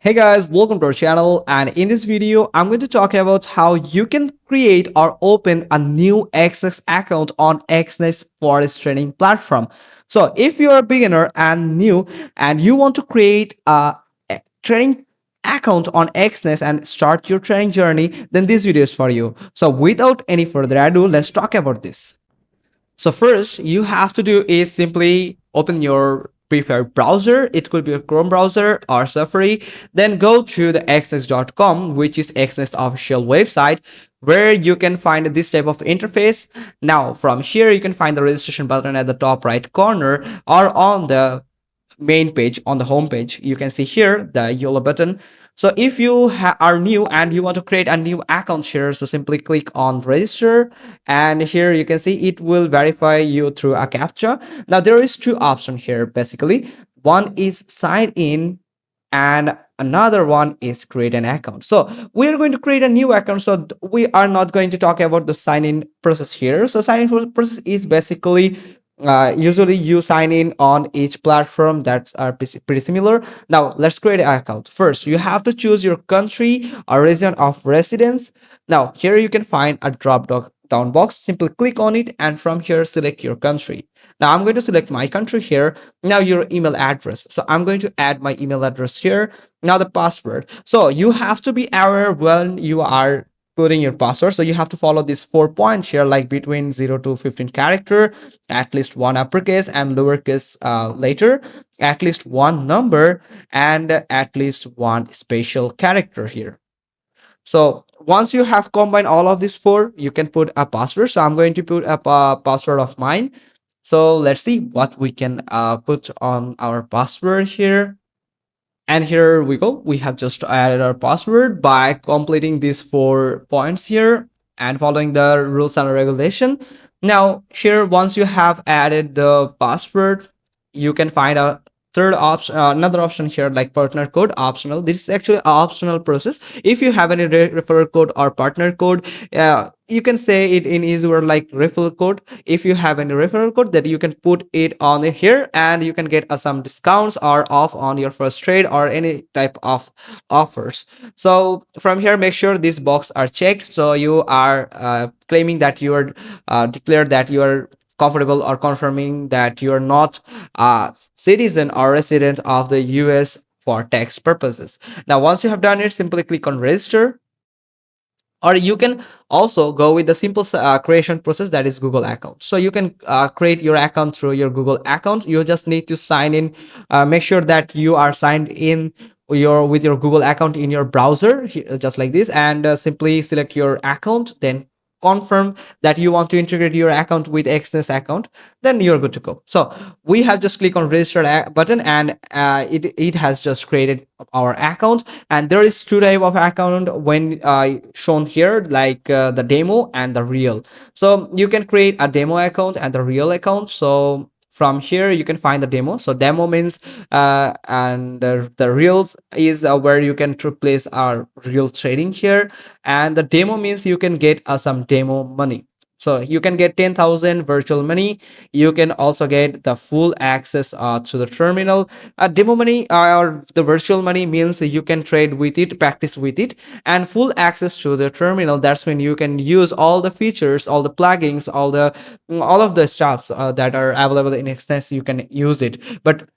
Hey guys, welcome to our channel, and in this video I'm going to talk about how you can create or open a new Exness account on Exness forex trading platform. So if you're a beginner and new and you want to create a trading account on Exness and start your trading journey, then this video is for you. So without any further ado, let's talk about this. So first you have to do is simply open your preferred browser. It could be a Chrome browser or Safari. Then go to the exness.com, which is Exness official website, where you can find this type of interface. Now from here you can find the registration button at the top right corner, or on the main page, on the home page you can see here the yellow button. So if you are new and you want to create a new account here, so simply click on register, and here you can see it will verify you through a captcha. Now there is two options here basically. One is sign in and another one is create an account. So we are going to create a new account, so we are not going to talk about the sign in process here. So sign in process is basically usually you sign in on each platform that are pretty similar. Now let's create an account. First you have to choose your country or region of residence. Now here you can find a down box. Simply click on it, and from here select your country. Now I'm going to select my country here. Now your email address, so I'm going to add my email address here. Now the password, so you have to be aware when you are putting your password. So you have to follow these 4 points here, like between 0 to 15 character, at least one uppercase and lowercase later, at least one number, and at least one special character here. So once you have combined all of these four, you can put a password. So I'm going to put a password of mine. So let's see what we can put on our password here. And here we go. We have just added our password by completing these 4 points here and following the rules and regulation. Now here, once you have added the password, you can find a third option, another option here, like partner code optional. This is actually an optional process. If you have any referral code or partner code, you can say it in easy word like referral code. If you have any referral code, that you can put it on here, and you can get some discounts or off on your first trade or any type of offers. So from here, make sure these boxes are checked, so you are claiming that you are declared that you are comfortable or confirming that you are not a citizen or resident of the US for tax purposes. Now once you have done it, simply click on register, or you can also go with the simple creation process, that is Google account. So you can create your account through your Google account. You just need to sign in, make sure that you are signed in with your Google account in your browser, just like this, and simply select your account, then confirm that you want to integrate your account with Exness account, then you're good to go. So we have just click on register button, and it has just created our account. And there is two type of account when shown here, like the demo and the real. So you can create a demo account and the real account. So from here you can find the demo. So demo means and the reals is where you can place our real trading here, and the demo means you can get some demo money. So you can get 10,000 virtual money. You can also get the full access to the terminal. Demo money or the virtual money means you can trade with it, practice with it, and full access to the terminal. That's when you can use all the features, all the plugins, all of the stuffs that are available in Exness. You can use it, but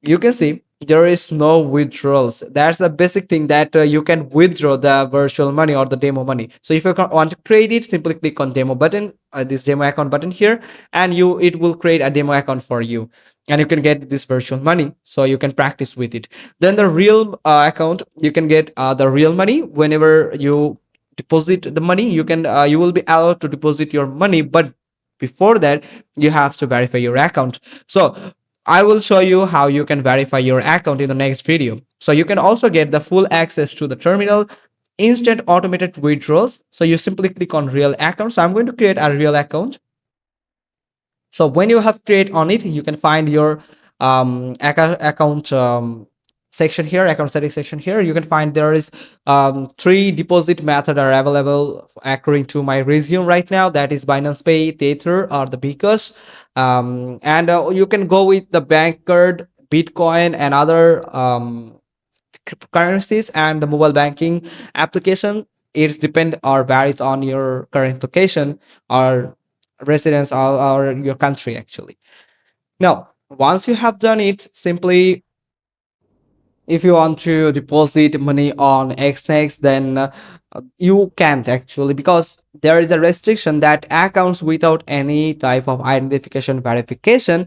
you can see there is no withdrawals. That's the basic thing, that you can withdraw the virtual money or the demo money. So if you want to create it, simply click on demo button, this demo account button here, and it will create a demo account for you, and you can get this virtual money, so you can practice with it. Then the real account, you can get the real money whenever you deposit the money. You will be allowed to deposit your money, but before that you have to verify your account. So I will show you how you can verify your account in the next video. So you can also get the full access to the terminal, instant automated withdrawals. So you simply click on real account. So I'm going to create a real account. So when you have create on it, you can find your account section here, account settings section here. You can find there is 3 deposit method are available according to my resume right now, that is Binance Pay, Tether, or the Bcos. And you can go with the bank card, Bitcoin, and other cryptocurrencies, and the mobile banking application. It's depend or varies on your current location or residence, or your country actually. Now, once you have done it, simply if you want to deposit money on Xnex, then you can't actually, because there is a restriction that accounts without any type of identity verification,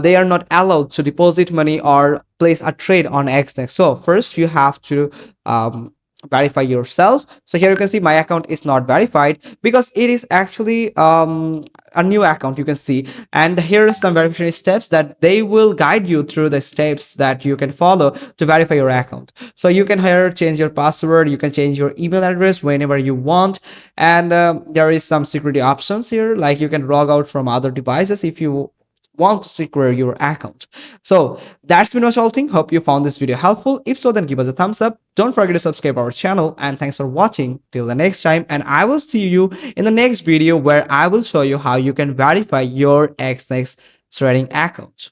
they are not allowed to deposit money or place a trade on Xnex. So first you have to um, verify yourself. So here you can see my account is not verified because it is actually a new account, you can see. And here are some verification steps that they will guide you through the steps that you can follow to verify your account. So you can here change your password, you can change your email address whenever you want, and there is some security options here, like you can log out from other devices if you want to secure your account. So that's been much all thing. Hope you found this video helpful. If so, then give us a thumbs up. Don't forget to subscribe our channel, and thanks for watching till the next time. And I will see you in the next video where I will show you how you can verify your Xnex trading account.